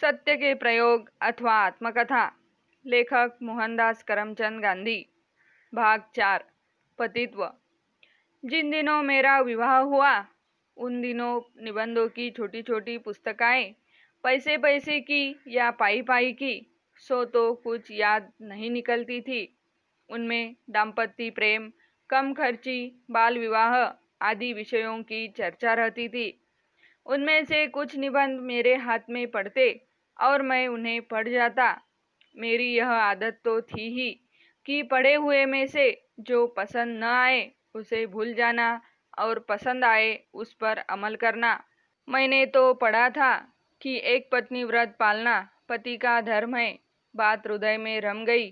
सत्य के प्रयोग अथवा आत्मकथा। लेखक मोहनदास करमचंद गांधी। भाग 4। पतित्व। जिन दिनों मेरा विवाह हुआ उन दिनों निबंधों की छोटी छोटी पुस्तकें पैसे पैसे की या पाई पाई की सो तो कुछ याद नहीं निकलती थी। उनमें दाम्पत्य प्रेम, कम खर्ची, बाल विवाह आदि विषयों की चर्चा रहती थी। उनमें से कुछ निबंध मेरे हाथ में पढ़ते और मैं उन्हें पढ़ जाता। मेरी यह आदत तो थी ही कि पढ़े हुए में से जो पसंद न आए उसे भूल जाना और पसंद आए उस पर अमल करना। मैंने तो पढ़ा था कि एक पत्नी व्रत पालना पति का धर्म है। बात हृदय में रम गई।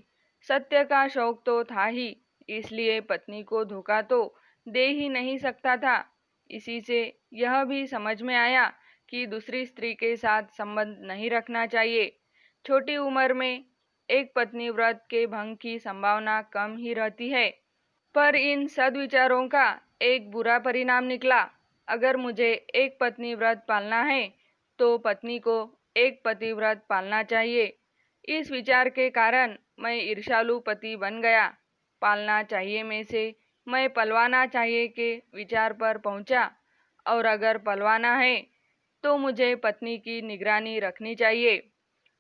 सत्य का शौक तो था ही, इसलिए पत्नी को धोखा तो दे ही नहीं सकता था। इसी से यह भी समझ में आया कि दूसरी स्त्री के साथ संबंध नहीं रखना चाहिए। छोटी उम्र में एक पत्नी व्रत के भंग की संभावना कम ही रहती है। पर इन सद्विचारों का एक बुरा परिणाम निकला। अगर मुझे एक पत्नी व्रत पालना है तो पत्नी को एक पति व्रत पालना चाहिए। इस विचार के कारण मैं ईर्ष्यालु पति बन गया। पालना चाहिए में से मैं पलवाना चाहिए के विचार पर पहुंचा, और अगर पलवाना है तो मुझे पत्नी की निगरानी रखनी चाहिए।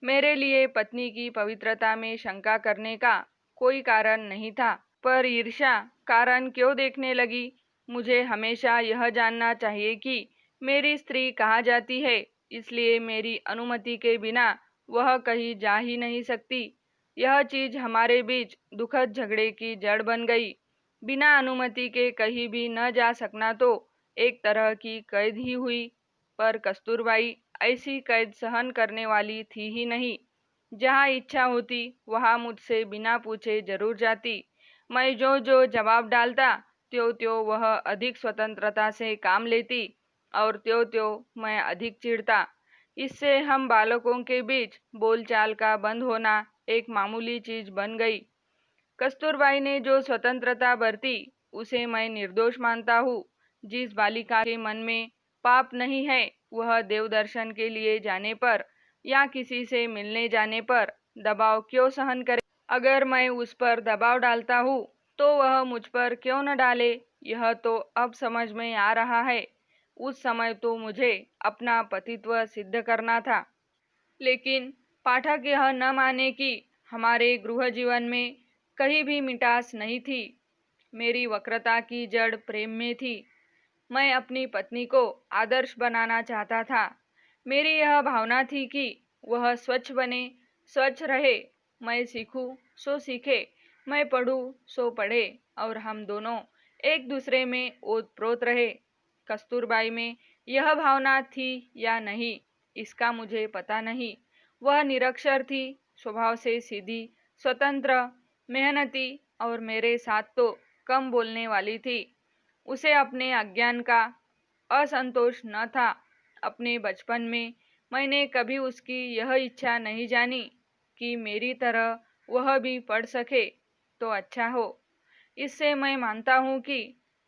मेरे लिए पत्नी की पवित्रता में शंका करने का कोई कारण नहीं था, पर ईर्ष्या कारण क्यों देखने लगी। मुझे हमेशा यह जानना चाहिए कि मेरी स्त्री कहाँ जाती है, इसलिए मेरी अनुमति के बिना वह कहीं जा ही नहीं सकती। यह चीज हमारे बीच दुखद झगड़े की जड़ बन गई। बिना अनुमति के कहीं भी न जा सकना तो एक तरह की कैद ही हुई। पर कस्तूरबाई ऐसी कैद सहन करने वाली थी ही नहीं। जहाँ इच्छा होती वहाँ मुझसे बिना पूछे जरूर जाती। मैं जो जो जवाब डालता त्यों त्यों वह अधिक स्वतंत्रता से काम लेती और त्यों त्यों मैं अधिक चिढ़ता। इससे हम बालकों के बीच बोलचाल का बंद होना एक मामूली चीज बन गई। कस्तूरबाई ने जो स्वतंत्रता बरती उसे मैं निर्दोष मानता हूँ। जिस बालिका के मन में पाप नहीं है वह देव दर्शन के लिए जाने पर या किसी से मिलने जाने पर दबाव क्यों सहन करे। अगर मैं उस पर दबाव डालता हूँ तो वह मुझ पर क्यों न डाले, यह तो अब समझ में आ रहा है। उस समय तो मुझे अपना पतित्व सिद्ध करना था। लेकिन पाठक यह न माने कि हमारे गृह जीवन में कहीं भी मिठास नहीं थी। मेरी वक्रता की जड़ प्रेम में थी। मैं अपनी पत्नी को आदर्श बनाना चाहता था। मेरी यह भावना थी कि वह स्वच्छ बने, स्वच्छ रहे। मैं सीखूं सो सीखे, मैं पढ़ूं सो पढ़े और हम दोनों एक दूसरे में ओतप्रोत रहे। कस्तूरबाई में यह भावना थी या नहीं इसका मुझे पता नहीं। वह निरक्षर थी, स्वभाव से सीधी, स्वतंत्र, मेहनती और मेरे साथ तो कम बोलने वाली थी। उसे अपने अज्ञान का असंतोष न था। अपने बचपन में मैंने कभी उसकी यह इच्छा नहीं जानी कि मेरी तरह वह भी पढ़ सके तो अच्छा हो। इससे मैं मानता हूँ कि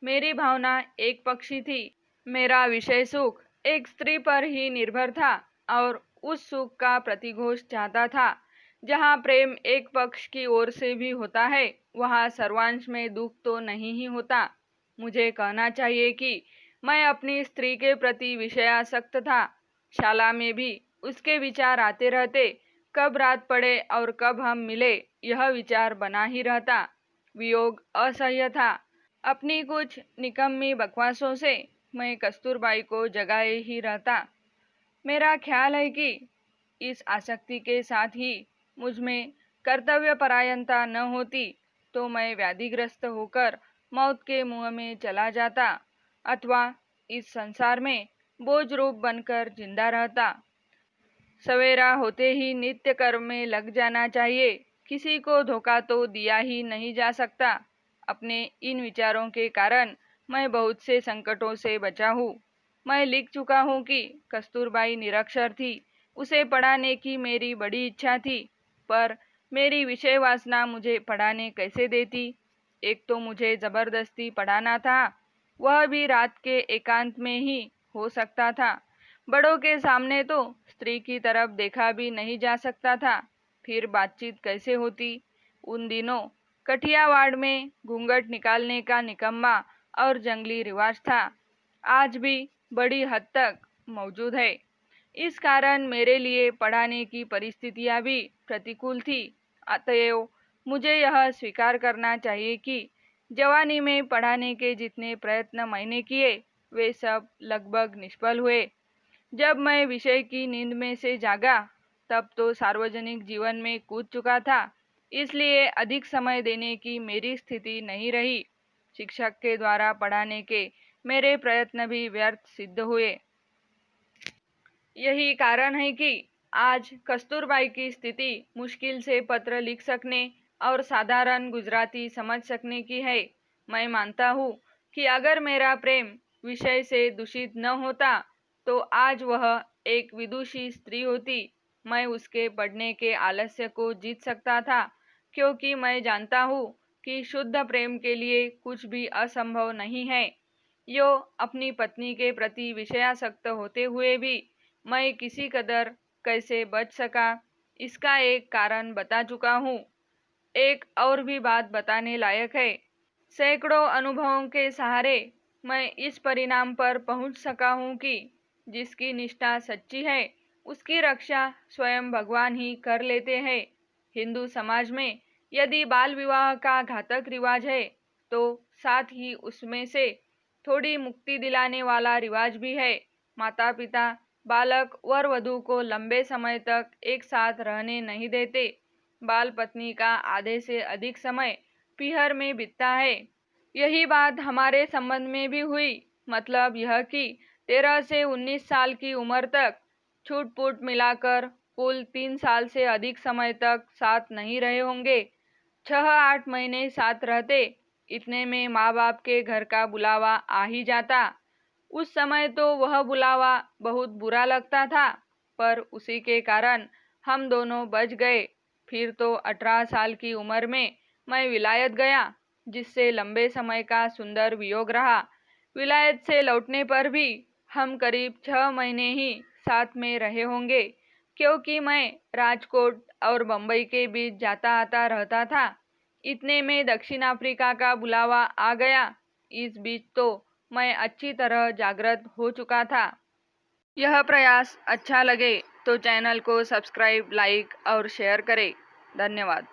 मेरी भावना एक पक्षी थी। मेरा विषय सुख एक स्त्री पर ही निर्भर था और उस सुख का प्रतिघोष चाहता था। जहाँ प्रेम एक पक्ष की ओर से भी होता है वहाँ सर्वांश में दुख तो नहीं ही होता। मुझे कहना चाहिए कि मैं अपनी स्त्री के प्रति विषयासक्त था। शाला में भी उसके विचार आते रहते। कब रात पड़े और कब हम मिले यह विचार बना ही रहता। वियोग असह्य था। अपनी कुछ निकम्मी बकवासों से मैं कस्तूरबाई को जगाए ही रहता। मेरा ख्याल है कि इस आसक्ति के साथ ही मुझ में कर्तव्य परायणता न होती तो मैं व्याधिग्रस्त होकर मौत के मुंह में चला जाता अथवा इस संसार में बोझ रूप बनकर जिंदा रहता। सवेरा होते ही नित्य कर्म में लग जाना चाहिए। किसी को धोखा तो दिया ही नहीं जा सकता। अपने इन विचारों के कारण मैं बहुत से संकटों से बचा हूँ। मैं लिख चुका हूँ कि कस्तूरबाई निरक्षर थी। उसे पढ़ाने की मेरी बड़ी इच्छा थी, पर मेरी विषय वासना मुझे पढ़ाने कैसे देती। एक तो मुझे जबरदस्ती पढ़ाना था, वह भी रात के एकांत में ही हो सकता था। बड़ों के सामने तो स्त्री की तरफ देखा भी नहीं जा सकता था, फिर बातचीत कैसे होती। उन दिनों कठियावाड़ में घूंघट निकालने का निकम्मा और जंगली रिवाज था, आज भी बड़ी हद तक मौजूद है। इस कारण मेरे लिए पढ़ाने की परिस्थितियां भी प्रतिकूल थी। अतएव मुझे यह स्वीकार करना चाहिए कि जवानी में पढ़ाने के जितने प्रयत्न मैंने किए वे सब लगभग निष्फल हुए। जब मैं विषय की नींद में से जागा तब तो सार्वजनिक जीवन में कूद चुका था, इसलिए अधिक समय देने की मेरी स्थिति नहीं रही। शिक्षक के द्वारा पढ़ाने के मेरे प्रयत्न भी व्यर्थ सिद्ध हुए। यही कारण है कि आज कस्तूरबाई की स्थिति मुश्किल से पत्र लिख सकने और साधारण गुजराती समझ सकने की है। मैं मानता हूँ कि अगर मेरा प्रेम विषय से दूषित न होता तो आज वह एक विदुषी स्त्री होती। मैं उसके पढ़ने के आलस्य को जीत सकता था, क्योंकि मैं जानता हूँ कि शुद्ध प्रेम के लिए कुछ भी असंभव नहीं है। यो अपनी पत्नी के प्रति विषयासक्त होते हुए भी मैं किसी कदर कैसे बच सका, इसका एक कारण बता चुका हूँ। एक और भी बात बताने लायक है। सैकड़ों अनुभवों के सहारे मैं इस परिणाम पर पहुंच सका हूँ कि जिसकी निष्ठा सच्ची है उसकी रक्षा स्वयं भगवान ही कर लेते हैं। हिंदू समाज में यदि बाल विवाह का घातक रिवाज है तो साथ ही उसमें से थोड़ी मुक्ति दिलाने वाला रिवाज भी है। माता पिता बालक वर वधू को लंबे समय तक एक साथ रहने नहीं देते। बाल पत्नी का आधे से अधिक समय पीहर में बीतता है। यही बात हमारे संबंध में भी हुई। मतलब यह कि 13 से 19 साल की उम्र तक छूट पूट मिलाकर कुल 3 साल से अधिक समय तक साथ नहीं रहे होंगे। 6-8 महीने साथ रहते, इतने में माँ बाप के घर का बुलावा आ ही जाता। उस समय तो वह बुलावा बहुत बुरा लगता था, पर उसी के कारण हम दोनों बच गए। फिर तो 18 साल की उम्र में मैं विलायत गया, जिससे लंबे समय का सुंदर वियोग रहा। विलायत से लौटने पर भी हम करीब 6 महीने ही साथ में रहे होंगे, क्योंकि मैं राजकोट और बम्बई के बीच जाता आता रहता था। इतने में दक्षिण अफ्रीका का बुलावा आ गया। इस बीच तो मैं अच्छी तरह जागृत हो चुका था। यह प्रयास अच्छा लगे तो चैनल को सब्सक्राइब, लाइक और शेयर करें। धन्यवाद।